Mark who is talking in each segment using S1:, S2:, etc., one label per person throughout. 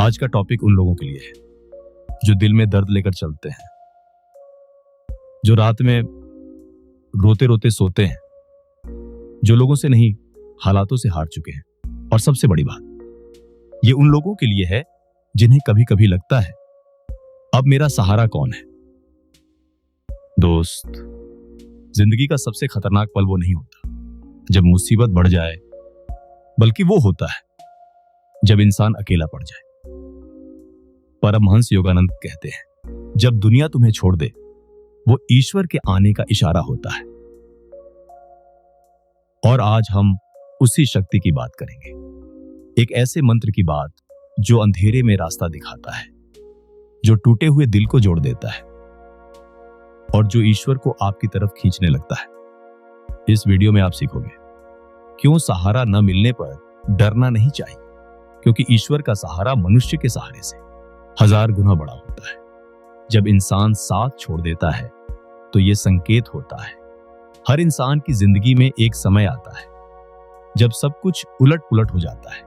S1: आज का टॉपिक उन लोगों के लिए है जो दिल में दर्द लेकर चलते हैं, जो रात में रोते रोते सोते हैं, जो लोगों से नहीं हालातों से हार चुके हैं। और सबसे बड़ी बात, ये उन लोगों के लिए है जिन्हें कभी कभी लगता है अब मेरा सहारा कौन है। दोस्त, जिंदगी का सबसे खतरनाक पल वो नहीं होता जब मुसीबत बढ़ जाए, बल्कि वो होता है जब इंसान अकेला पड़ जाए। परमहंस योगानंद कहते हैं, जब दुनिया तुम्हें छोड़ दे वो ईश्वर के आने का इशारा होता है। और आज हम उसी शक्ति की बात करेंगे, एक ऐसे मंत्र की बात जो अंधेरे में रास्ता दिखाता है, जो टूटे हुए दिल को जोड़ देता है और जो ईश्वर को आपकी तरफ खींचने लगता है। इस वीडियो में आप सीखोगे क्यों सहारा न मिलने पर डरना नहीं चाहिए, क्योंकि ईश्वर का सहारा मनुष्य के सहारे से 1000 गुना बड़ा होता है। जब इंसान साथ छोड़ देता है तो यह संकेत होता है हर इंसान की जिंदगी में एक समय आता है जब सब कुछ उलट पुलट हो जाता है।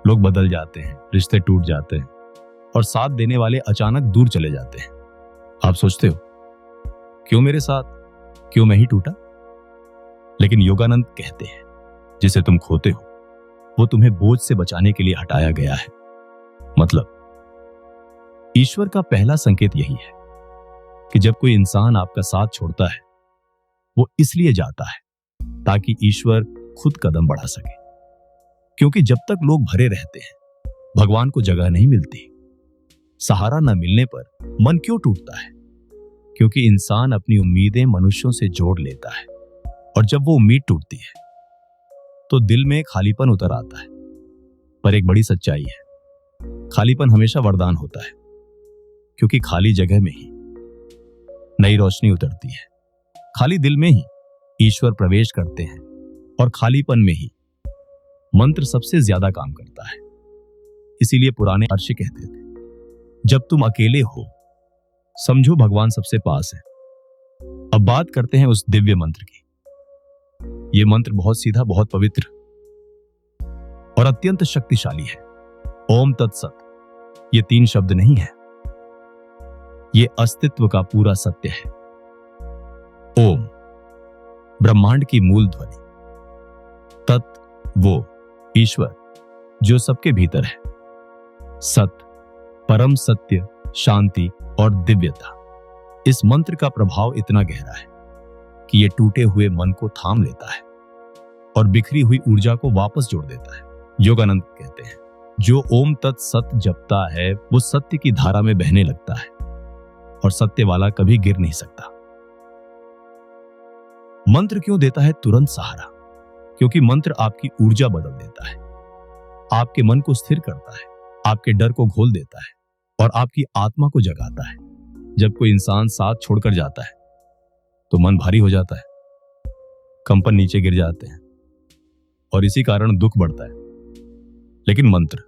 S1: लोग बदल जाते हैं, रिश्ते टूट जाते हैं और साथ देने वाले अचानक दूर चले जाते हैं। आप सोचते हो क्यों मेरे साथ, क्यों मैं ही टूटा? लेकिन योगानंद कहते हैं, जिसे तुम खोते हो वो तुम्हें बोझ से बचाने के लिए हटाया गया है। मतलब ईश्वर का पहला संकेत यही है कि जब कोई इंसान आपका साथ छोड़ता है वो इसलिए जाता है ताकि ईश्वर खुद कदम बढ़ा सके। क्योंकि जब तक लोग भरे रहते हैं भगवान को जगह नहीं मिलती। सहारा न मिलने पर मन क्यों टूटता है? क्योंकि इंसान अपनी उम्मीदें मनुष्यों से जोड़ लेता है और जब वो उम्मीद टूटती है तो दिल में खालीपन उतर आता है। पर एक बड़ी सच्चाई है, खालीपन हमेशा वरदान होता है, क्योंकि खाली जगह में ही नई रोशनी उतरती है। खाली दिल में ही ईश्वर प्रवेश करते हैं और खालीपन में ही मंत्र सबसे ज्यादा काम करता है। इसीलिए पुराने अर्षि कहते थे, जब तुम अकेले हो समझो भगवान सबसे पास है। अब बात करते हैं उस दिव्य मंत्र की। यह मंत्र बहुत सीधा, बहुत पवित्र और अत्यंत शक्तिशाली है। ओम तत्सत ये 3 शब्द नहीं है, ये अस्तित्व का पूरा सत्य है। ओम ब्रह्मांड की मूल ध्वनि, तत् वो ईश्वर जो सबके भीतर है, सत परम सत्य, शांति और दिव्यता। इस मंत्र का प्रभाव इतना गहरा है कि यह टूटे हुए मन को थाम लेता है और बिखरी हुई ऊर्जा को वापस जोड़ देता है। योगानंद कहते हैं, जो ओम तत्सत जपता है वो सत्य की धारा में बहने लगता है और सत्य वाला कभी गिर नहीं सकता। मंत्र क्यों देता है तुरंत सहारा? क्योंकि मंत्र आपकी ऊर्जा बदल देता है, आपके मन को स्थिर करता है, आपके डर को घोल देता है और आपकी आत्मा को जगाता है। जब कोई इंसान साथ छोड़कर जाता है तो मन भारी हो जाता है, कंपन नीचे गिर जाते हैं और इसी कारण दुख बढ़ता है। लेकिन मंत्र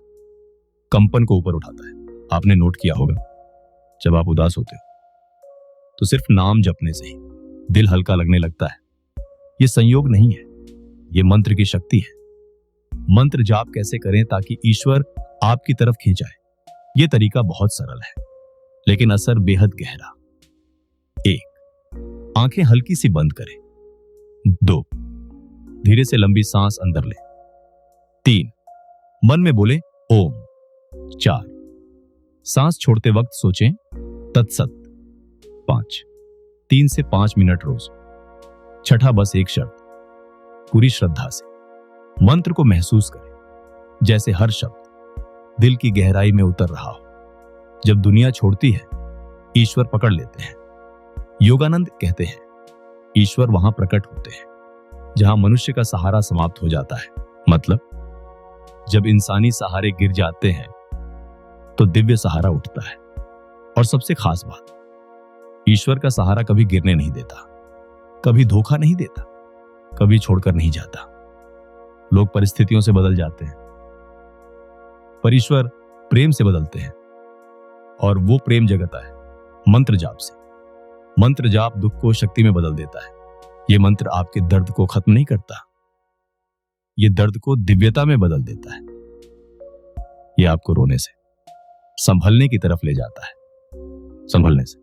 S1: कंपन को ऊपर उठाता है। आपने नोट किया होगा, जब आप उदास होते हो तो सिर्फ नाम जपने से ही दिल हल्का लगने लगता है। यह संयोग नहीं है, यह मंत्र की शक्ति है। मंत्र जाप कैसे करें ताकि ईश्वर आपकी तरफ खींचाए? यह तरीका बहुत सरल है लेकिन असर बेहद गहरा। 1, आंखें हल्की सी बंद करें। 2, धीरे से लंबी सांस अंदर लें। 3, मन में बोले ओम। 4, सांस छोड़ते वक्त सोचें तत्सत। 5, 3 से 5 मिनट रोज। 6, बस एक शर्त, पूरी श्रद्धा से मंत्र को महसूस करें जैसे हर शब्द दिल की गहराई में उतर रहा हो। जब दुनिया छोड़ती है ईश्वर पकड़ लेते हैं। योगानंद कहते हैं, ईश्वर वहां प्रकट होते हैं जहां मनुष्य का सहारा समाप्त हो जाता है। मतलब जब इंसानी सहारे गिर जाते हैं तो दिव्य सहारा उठता है। और सबसे खास बात, ईश्वर का सहारा कभी गिरने नहीं देता, कभी धोखा नहीं देता, कभी छोड़कर नहीं जाता। लोग परिस्थितियों से बदल जाते हैं पर ईश्वर प्रेम से बदलते हैं और वो प्रेम जगाता है मंत्र जाप से। मंत्र जाप दुख को शक्ति में बदल देता है। ये मंत्र आपके दर्द को खत्म नहीं करता, ये दर्द को दिव्यता में बदल देता है। ये आपको रोने से, संभलने की तरफ ले जाता है, संभलने से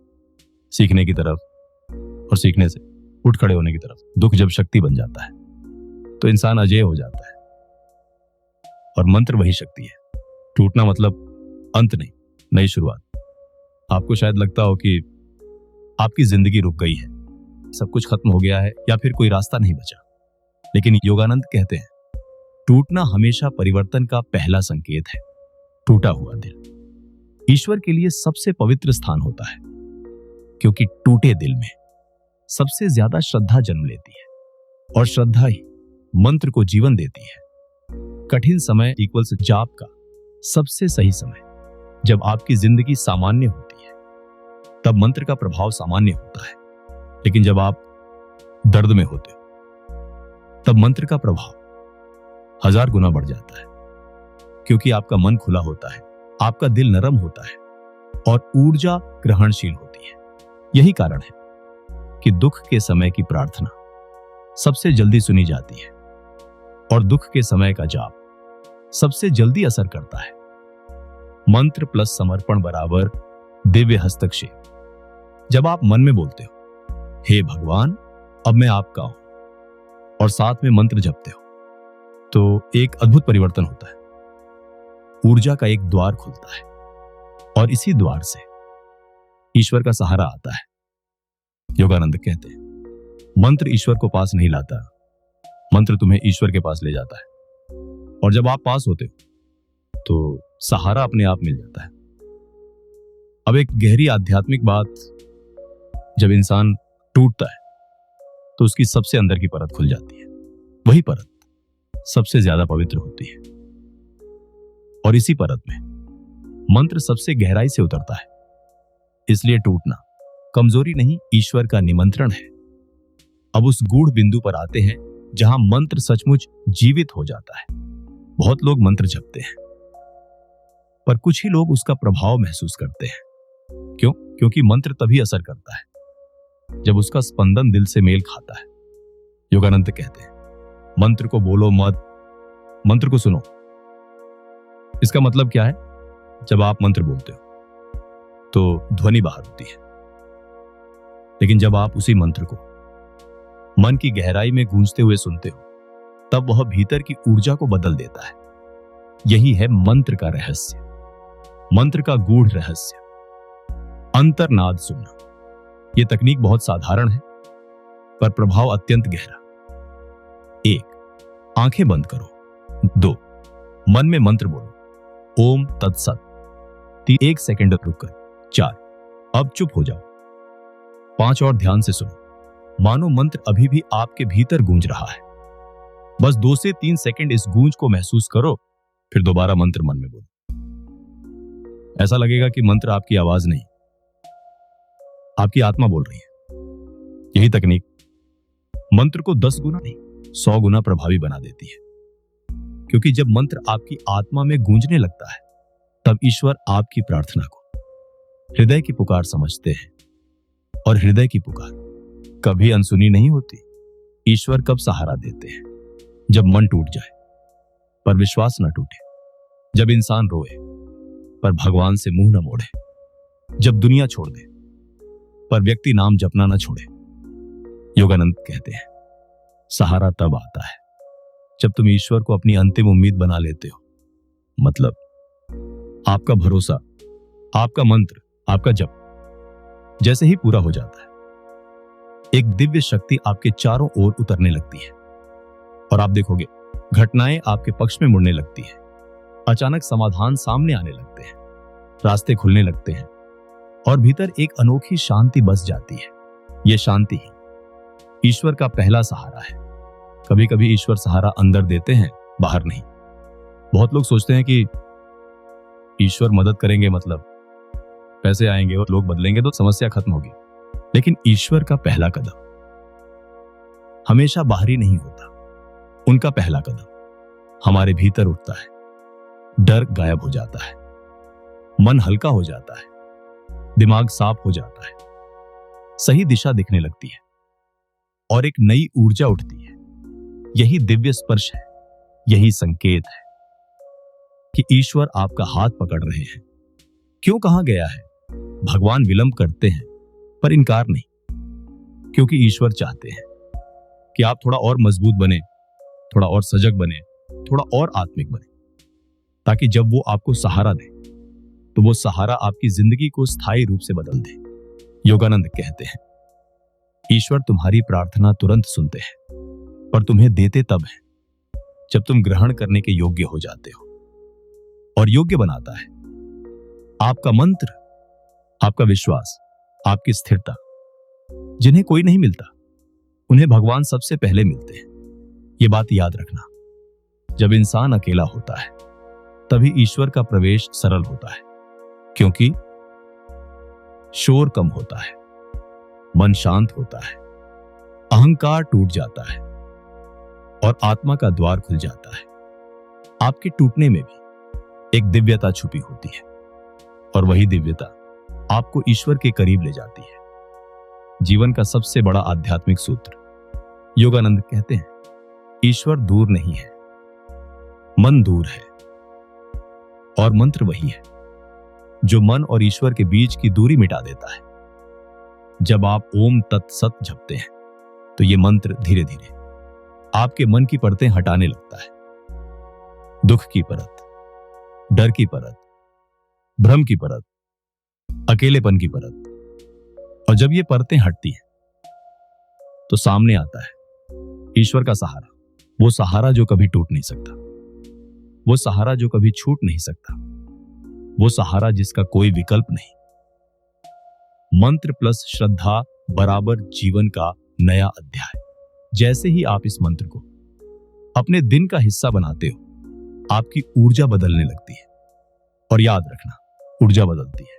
S1: सीखने की तरफ, और सीखने से उठ खड़े होने की तरफ। दुख जब शक्ति बन जाता है तो इंसान अजेय हो जाता है, और मंत्र वही शक्ति है। टूटना मतलब अंत नहीं, नई शुरुआत। आपको शायद लगता हो कि आपकी जिंदगी रुक गई है, सब कुछ खत्म हो गया है, या फिर कोई रास्ता नहीं बचा, लेकिन योगानंद कहते हैं टूटना हमेशा परिवर्तन का पहला संकेत है। टूटा हुआ दिल ईश्वर के लिए सबसे पवित्र स्थान होता है, क्योंकि टूटे दिल में सबसे ज्यादा श्रद्धा जन्म लेती है, और श्रद्धा ही मंत्र को जीवन देती है। कठिन समय इक्वल्स जाप का सबसे सही समय जब आपकी जिंदगी सामान्य होती है, तब मंत्र का प्रभाव सामान्य होता है। लेकिन जब आप दर्द में होते हो, तब मंत्र का प्रभाव 1000 गुना बढ़ जाता है, क्योंकि आपका मन खुला होता है, आपका दिल नरम होता है, और ऊर्जा ग्रहणशील होती है। यही कारण है कि दुख के समय की प्रार्थना सबसे जल्दी सुनी जाती है, और दुख के समय का जाप सबसे जल्दी असर करता है। मंत्र प्लस समर्पण बराबर दिव्य हस्तक्षेप। जब आप मन में बोलते हो, हे भगवान अब मैं आपका हूं, और साथ में मंत्र जपते हो, तो एक अद्भुत परिवर्तन होता है। ऊर्जा का एक द्वार खुलता है, और इसी द्वार से ईश्वर का सहारा आता है। योगानंद कहते हैं मंत्र ईश्वर को पास नहीं लाता, मंत्र तुम्हें ईश्वर के पास ले जाता है। और जब आप पास होते हो तो सहारा अपने आप मिल जाता है। अब एक गहरी आध्यात्मिक बात, जब इंसान टूटता है तो उसकी सबसे अंदर की परत खुल जाती है। वही परत सबसे ज्यादा पवित्र होती है, और इसी परत में मंत्र सबसे गहराई से उतरता है। इसलिए टूटना कमजोरी नहीं, ईश्वर का निमंत्रण है। अब उस गूढ़ बिंदु पर आते हैं जहां मंत्र सचमुच जीवित हो जाता है। बहुत लोग मंत्र जपते हैं, पर कुछ ही लोग उसका प्रभाव महसूस करते हैं। क्यों? क्योंकि मंत्र तभी असर करता है जब उसका स्पंदन दिल से मेल खाता है। योगानंद कहते हैं मंत्र को बोलो मत, मंत्र को सुनो। इसका मतलब क्या है? जब आप मंत्र बोलते हो तो ध्वनि बाहर होती है, लेकिन जब आप उसी मंत्र को मन की गहराई में गूंजते हुए सुनते हो, तब वह भीतर की ऊर्जा को बदल देता है। यही है मंत्र का रहस्य, मंत्र का गूढ़ रहस्य, अंतर्नाद सुनना। यह तकनीक बहुत साधारण है, पर प्रभाव अत्यंत गहरा। 1. आंखें बंद करो। 2. मन में मंत्र बोलो, ओम तत्सत। 3. 1 सेकंड रुककर। 4. अब चुप हो जाओ। 5. और ध्यान से सुनो, मानो मंत्र अभी भी आपके भीतर गूंज रहा है। बस 2 से 3 सेकंड इस गूंज को महसूस करो, फिर दोबारा मंत्र मन में बोलो। ऐसा लगेगा कि मंत्र आपकी आवाज नहीं, आपकी आत्मा बोल रही है। यही तकनीक मंत्र को 10 गुना नहीं 100 गुना प्रभावी बना देती है, क्योंकि जब मंत्र आपकी आत्मा में गूंजने लगता है, तब ईश्वर आपकी प्रार्थना को हृदय की पुकार समझते हैं, और हृदय की पुकार कभी अनसुनी नहीं होती। ईश्वर कब सहारा देते हैं? जब मन टूट जाए पर विश्वास न टूटे, जब इंसान रोए पर भगवान से मुंह न मोड़े, जब दुनिया छोड़ दे पर व्यक्ति नाम जपना न छोड़े। योगानंद कहते हैं सहारा तब आता है जब तुम ईश्वर को अपनी अंतिम उम्मीद बना लेते हो। मतलब आपका भरोसा, आपका मंत्र, आपका जप जैसे ही पूरा हो जाता है, एक दिव्य शक्ति आपके चारों ओर उतरने लगती है, और आप देखोगे घटनाएं आपके पक्ष में मुड़ने लगती है। अचानक समाधान सामने आने लगते हैं, रास्ते खुलने लगते हैं, और भीतर एक अनोखी शांति बस जाती है। यह शांति ही ईश्वर का पहला सहारा है। कभी कभी ईश्वर सहारा अंदर देते हैं, बाहर नहीं। बहुत लोग सोचते हैं कि ईश्वर मदद करेंगे मतलब पैसे आएंगे और लोग बदलेंगे तो समस्या खत्म होगी। लेकिन ईश्वर का पहला कदम हमेशा बाहरी नहीं होता। उनका पहला कदम हमारे भीतर उठता है। डर गायब हो जाता है, मन हल्का हो जाता है, दिमाग साफ हो जाता है, सही दिशा दिखने लगती है, और एक नई ऊर्जा उठती है। यही दिव्य स्पर्श है, यही संकेत है कि ईश्वर आपका हाथ पकड़ रहे हैं क्यों कहा गया है भगवान विलंब करते हैं पर इनकार नहीं? क्योंकि ईश्वर चाहते हैं कि आप थोड़ा और मजबूत बने, थोड़ा और सजग बने, थोड़ा और आत्मिक बने, ताकि जब वो आपको सहारा दे तो वो सहारा आपकी जिंदगी को स्थायी रूप से बदल दे। योगानंद कहते हैं, ईश्वर तुम्हारी प्रार्थना तुरंत सुनते हैं, पर तुम्हें देते तब है जब तुम ग्रहण करने के योग्य हो जाते हो। और योग्य बनाता है आपका मंत्र, आपका विश्वास, आपकी स्थिरता। जिन्हें कोई नहीं मिलता उन्हें भगवान सबसे पहले मिलते हैं। ये बात याद रखना। जब इंसान अकेला होता है तभी ईश्वर का प्रवेश सरल होता है, क्योंकि शोर कम होता है, मन शांत होता है, अहंकार टूट जाता है और आत्मा का द्वार खुल जाता है। आपके टूटने में भी एक दिव्यता छुपी होती है और वही दिव्यता आपको ईश्वर के करीब ले जाती है। जीवन का सबसे बड़ा आध्यात्मिक सूत्र, योगानंद कहते हैं, ईश्वर दूर नहीं है, मन दूर है। और मंत्र वही है जो मन और ईश्वर के बीच की दूरी मिटा देता है। जब आप ओम तत्सत जपते हैं तो यह मंत्र धीरे धीरे आपके मन की परतें हटाने लगता है। दुख की परत, डर की परत, भ्रम की परत, अकेलेपन की परत। और जब ये परतें हटती हैं तो सामने आता है ईश्वर का सहारा, वो सहारा जो कभी टूट नहीं सकता, वो सहारा जो कभी छूट नहीं सकता, वो सहारा जिसका कोई विकल्प नहीं। मंत्र प्लस श्रद्धा बराबर जीवन का नया अध्याय। जैसे ही आप इस मंत्र को अपने दिन का हिस्सा बनाते हो, आपकी ऊर्जा बदलने लगती है। और याद रखना, ऊर्जा बदलती है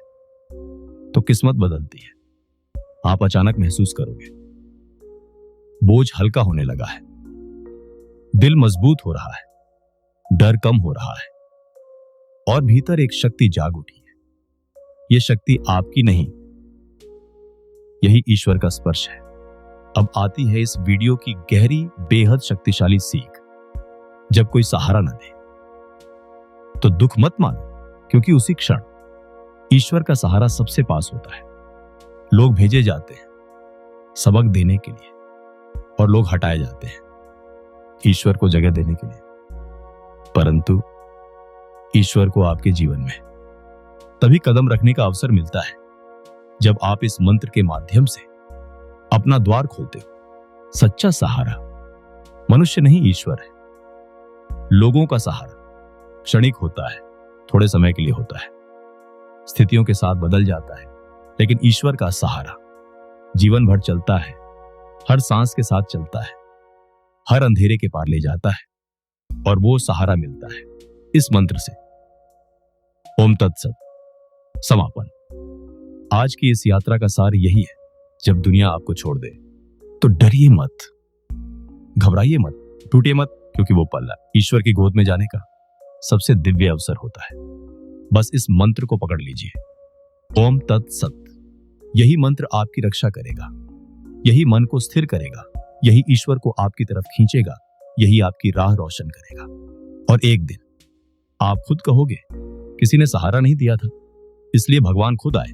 S1: तो किस्मत बदलती है। आप अचानक महसूस करोगे बोझ हल्का होने लगा है, दिल मजबूत हो रहा है, डर कम हो रहा है और भीतर एक शक्ति जाग उठी है। यह शक्ति आपकी नहीं, यही ईश्वर का स्पर्श है। अब आती है इस वीडियो की गहरी, बेहद शक्तिशाली सीख। जब कोई सहारा न दे तो दुख मत मानो, क्योंकि उसी क्षण ईश्वर का सहारा सबसे पास होता है। लोग भेजे जाते हैं सबक देने के लिए और लोग हटाए जाते हैं ईश्वर को जगह देने के लिए, परंतु ईश्वर को आपके जीवन में तभी कदम रखने का अवसर मिलता है जब आप इस मंत्र के माध्यम से अपना द्वार खोलते हो। सच्चा सहारा मनुष्य नहीं, ईश्वर है। लोगों का सहारा क्षणिक होता है, थोड़े समय के लिए होता है, स्थितियों के साथ बदल जाता है, लेकिन ईश्वर का सहारा जीवन भर चलता है, हर सांस के साथ चलता है, हर अंधेरे के पार ले जाता है। और वो सहारा मिलता है इस मंत्र से। ओम तत्सत। समापन। आज की इस यात्रा का सार यही है, जब दुनिया आपको छोड़ दे तो डरिए मत, घबराइए मत, टूटिए मत, क्योंकि वो पल ईश्वर की गोद में जाने का सबसे दिव्य अवसर होता है। बस इस मंत्र को पकड़ लीजिए, ओम तत्सत। यही मंत्र आपकी रक्षा करेगा, यही मन को स्थिर करेगा, यही ईश्वर को आपकी तरफ खींचेगा, यही आपकी राह रोशन करेगा। और एक दिन आप खुद कहोगे, किसी ने सहारा नहीं दिया था, इसलिए भगवान खुद आए।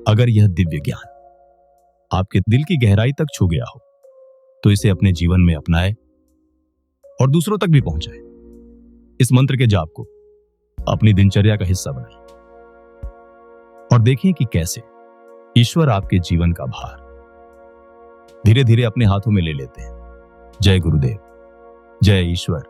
S1: अगर यह दिव्य ज्ञान आपके दिल की गहराई तक छू गया हो तो इसे अपने जीवन में अपनाएं और दूसरों तक भी पहुंचाएं। इस मंत्र के जाप को अपनी दिनचर्या का हिस्सा बनाएं और देखें कि कैसे ईश्वर आपके जीवन का भार धीरे धीरे अपने हाथों में ले लेते हैं। जय गुरुदेव, जय ईश्वर।